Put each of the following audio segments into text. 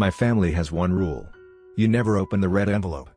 My family has one rule. You never open the red envelope.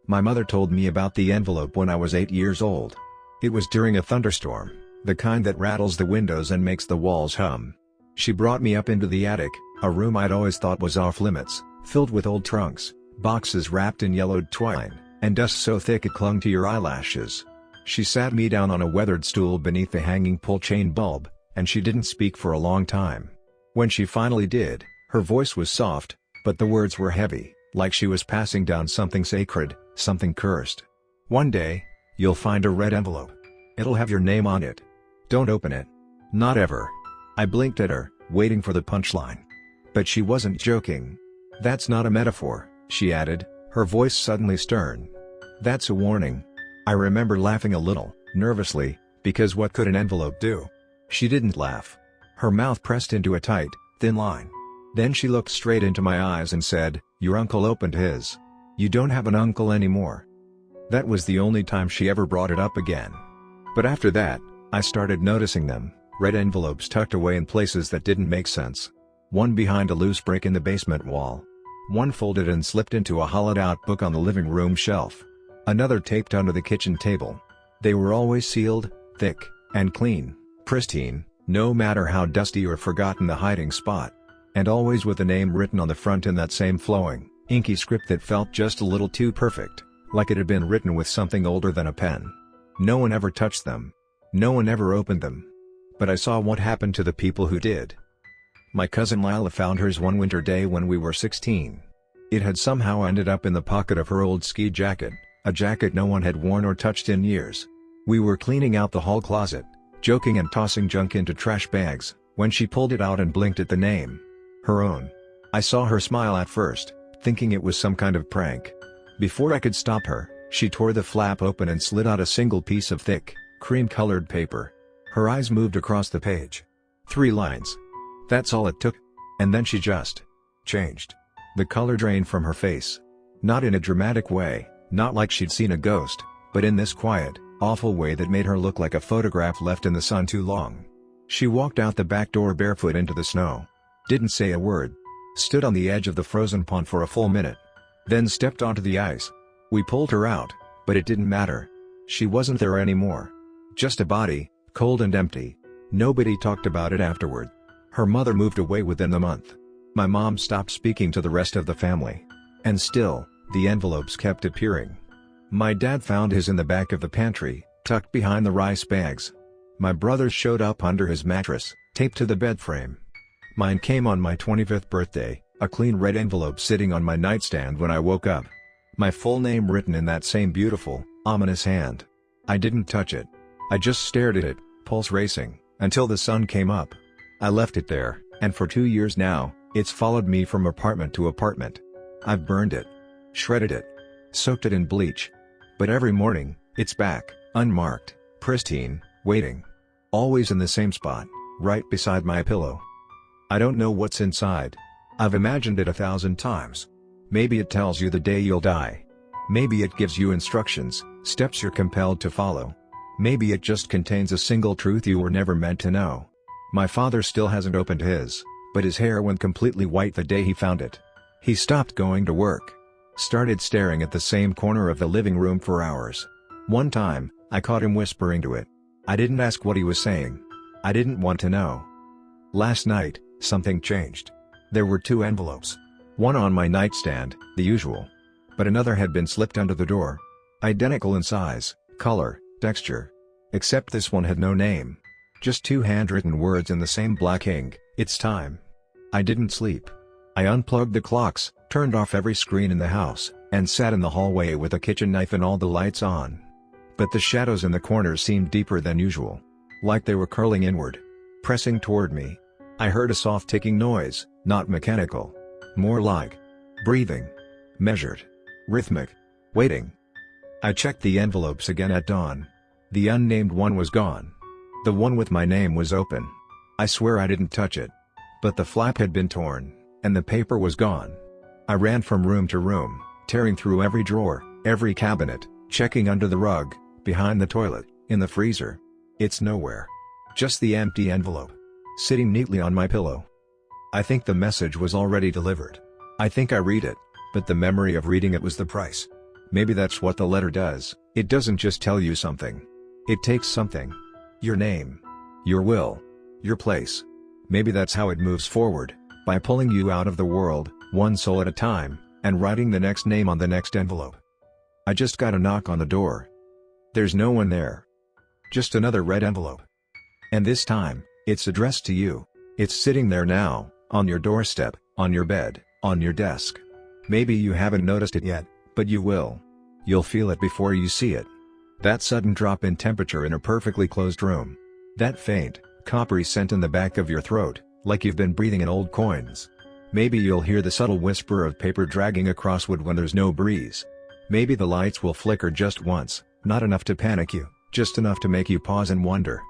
My mother told me about the envelope when I was 8 years old. It was during a thunderstorm, the kind that rattles the windows and makes the walls hum. She brought me up into the attic, a room I'd always thought was off limits, filled with old trunks, boxes wrapped in yellowed twine, and dust so thick it clung to your eyelashes. She sat me down on a weathered stool beneath the hanging pull-chain bulb, and she didn't speak for a long time. When she finally did, her voice was soft, but the words were heavy, like she was passing down something sacred, something cursed. One day, you'll find a red envelope. It'll have your name on it. Don't open it. Not ever. I blinked at her, waiting for the punchline. But she wasn't joking. That's not a metaphor, she added, her voice suddenly stern. That's a warning. I remember laughing a little, nervously, because what could an envelope do? She didn't laugh. Her mouth pressed into a tight, thin line. Then she looked straight into my eyes and said, "Your uncle opened his. You don't have an uncle anymore." That was the only time she ever brought it up again. But after that, I started noticing them, red envelopes tucked away in places that didn't make sense. One behind a loose brick in the basement wall. One folded and slipped into a hollowed-out book on the living room shelf. Another taped under the kitchen table. They were always sealed, thick, and clean, pristine, no matter how dusty or forgotten the hiding spot. And always with a name written on the front in that same flowing, inky script that felt just a little too perfect, like it had been written with something older than a pen. No one ever touched them. No one ever opened them. But I saw what happened to the people who did. My cousin Lila found hers one winter day when we were 16. It had somehow ended up in the pocket of her old ski jacket, a jacket no one had worn or touched in years. We were cleaning out the hall closet, joking and tossing junk into trash bags, when she pulled it out and blinked at the name. Her own. I saw her smile at first, thinking it was some kind of prank. Before I could stop her, she tore the flap open and slid out a single piece of thick, cream-colored paper. Her eyes moved across the page. 3 lines. That's all it took. And then she just changed. The color drained from her face. Not in a dramatic way, not like she'd seen a ghost, but in this quiet, awful way that made her look like a photograph left in the sun too long. She walked out the back door barefoot into the snow. Didn't say a word. Stood on the edge of the frozen pond for a full minute. Then stepped onto the ice. We pulled her out, but it didn't matter. She wasn't there anymore. Just a body, cold and empty. Nobody talked about it afterward. Her mother moved away within the month. My mom stopped speaking to the rest of the family. And still, the envelopes kept appearing. My dad found his in the back of the pantry, tucked behind the rice bags. My brother's showed up under his mattress, taped to the bed frame. Mine came on my 25th birthday, a clean red envelope sitting on my nightstand when I woke up. My full name written in that same beautiful, ominous hand. I didn't touch it. I just stared at it, pulse racing, until the sun came up. I left it there, and for 2 years now, it's followed me from apartment to apartment. I've burned it. Shredded it. Soaked it in bleach. But every morning, it's back, unmarked, pristine, waiting. Always in the same spot, right beside my pillow. I don't know what's inside. I've imagined it 1,000 times. Maybe it tells you the day you'll die. Maybe it gives you instructions, steps you're compelled to follow. Maybe it just contains a single truth you were never meant to know. My father still hasn't opened his, but his hair went completely white the day he found it. He stopped going to work. Started staring at the same corner of the living room for hours. One time, I caught him whispering to it. I didn't ask what he was saying. I didn't want to know. Last night, something changed. There were 2 envelopes. One on my nightstand, the usual. But another had been slipped under the door. Identical in size, color, texture. Except this one had no name. Just 2 handwritten words in the same black ink, "It's time." I didn't sleep. I unplugged the clocks, turned off every screen in the house, and sat in the hallway with a kitchen knife and all the lights on. But the shadows in the corners seemed deeper than usual. Like they were curling inward. Pressing toward me. I heard a soft ticking noise, not mechanical. More like breathing. Measured. Rhythmic. Waiting. I checked the envelopes again at dawn. The unnamed one was gone. The one with my name was open. I swear I didn't touch it. But the flap had been torn, and the paper was gone. I ran from room to room, tearing through every drawer, every cabinet, checking under the rug, behind the toilet, in the freezer. It's nowhere. Just the empty envelope. Sitting neatly on my pillow. I think the message was already delivered. I think I read it, but the memory of reading it was the price. Maybe that's what the letter does. It doesn't just tell you something. It takes something. Your name. Your will. Your place. Maybe that's how it moves forward, by pulling you out of the world, one soul at a time, and writing the next name on the next envelope. I just got a knock on the door. There's no one there. Just another red envelope. And this time, it's addressed to you. It's sitting there now, on your doorstep, on your bed, on your desk. Maybe you haven't noticed it yet, but you will. You'll feel it before you see it. That sudden drop in temperature in a perfectly closed room. That faint, coppery scent in the back of your throat, like you've been breathing in old coins. Maybe you'll hear the subtle whisper of paper dragging across wood when there's no breeze. Maybe the lights will flicker just once, not enough to panic you, just enough to make you pause and wonder.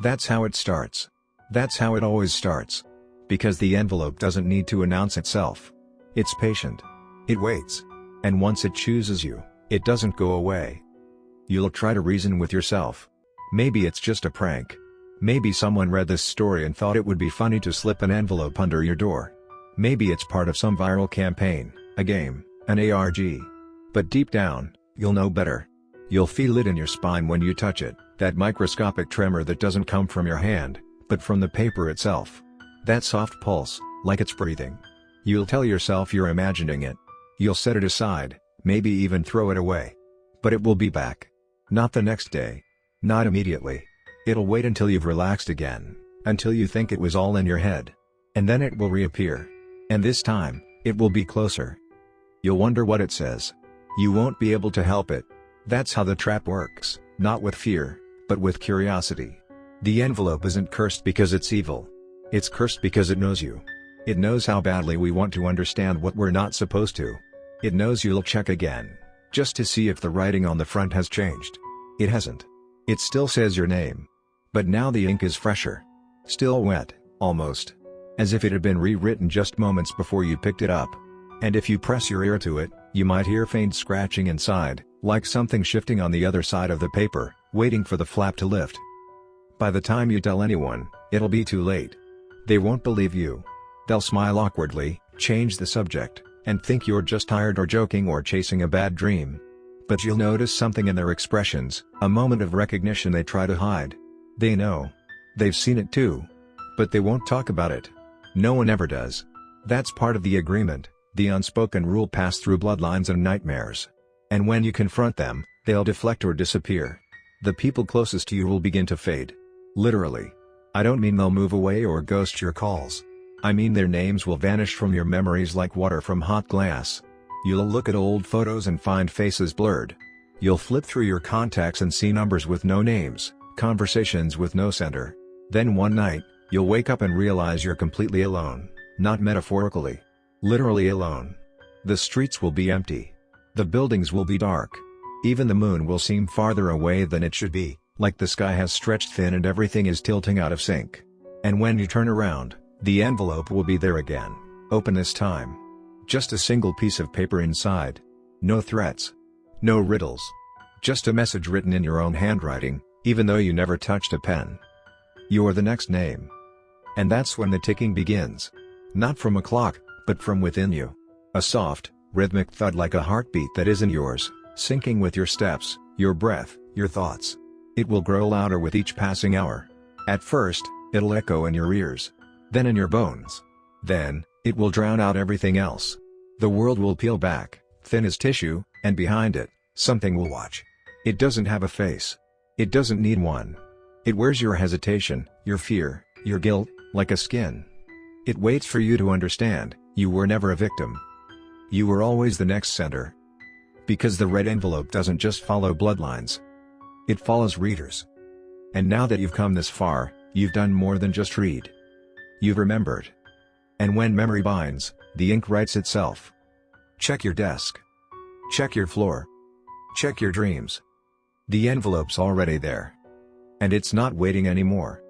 That's how it starts. That's how it always starts. Because the envelope doesn't need to announce itself. It's patient. It waits. And once it chooses you, it doesn't go away. You'll try to reason with yourself. Maybe it's just a prank. Maybe someone read this story and thought it would be funny to slip an envelope under your door. Maybe it's part of some viral campaign, a game, an ARG. But deep down, you'll know better. You'll feel it in your spine when you touch it, that microscopic tremor that doesn't come from your hand, but from the paper itself. That soft pulse, like it's breathing. You'll tell yourself you're imagining it. You'll set it aside, maybe even throw it away. But it will be back. Not the next day. Not immediately. It'll wait until you've relaxed again, until you think it was all in your head. And then it will reappear. And this time, it will be closer. You'll wonder what it says. You won't be able to help it. That's how the trap works, not with fear, but with curiosity. The envelope isn't cursed because it's evil. It's cursed because it knows you. It knows how badly we want to understand what we're not supposed to. It knows you'll check again, just to see if the writing on the front has changed. It hasn't. It still says your name. But now the ink is fresher. Still wet, almost. As if it had been rewritten just moments before you picked it up. And if you press your ear to it, you might hear faint scratching inside, like something shifting on the other side of the paper, waiting for the flap to lift. By the time you tell anyone, it'll be too late. They won't believe you. They'll smile awkwardly, change the subject, and think you're just tired or joking or chasing a bad dream. But you'll notice something in their expressions, a moment of recognition they try to hide. They know. They've seen it too. But they won't talk about it. No one ever does. That's part of the agreement, the unspoken rule passed through bloodlines and nightmares. And when you confront them, they'll deflect or disappear. The people closest to you will begin to fade. Literally. I don't mean they'll move away or ghost your calls. I mean their names will vanish from your memories like water from hot glass. You'll look at old photos and find faces blurred. You'll flip through your contacts and see numbers with no names, conversations with no sender. Then one night, you'll wake up and realize you're completely alone, not metaphorically. Literally alone. The streets will be empty. The buildings will be dark. Even the moon will seem farther away than it should be, like the sky has stretched thin and everything is tilting out of sync. And when you turn around, the envelope will be there again, open this time. Just a single piece of paper inside. No threats. No riddles. Just a message written in your own handwriting, even though you never touched a pen. You're the next name. And that's when the ticking begins. Not from a clock, but from within you. A soft, rhythmic thud like a heartbeat that isn't yours, syncing with your steps, your breath, your thoughts. It will grow louder with each passing hour. At first, it'll echo in your ears. Then in your bones. Then, it will drown out everything else. The world will peel back, thin as tissue, and behind it, something will watch. It doesn't have a face. It doesn't need one. It wears your hesitation, your fear, your guilt, like a skin. It waits for you to understand, you were never a victim. You were always the next sender. Because the red envelope doesn't just follow bloodlines. It follows readers. And now that you've come this far, you've done more than just read. You've remembered. And when memory binds, the ink writes itself. Check your desk. Check your floor. Check your dreams. The envelope's already there. And it's not waiting anymore.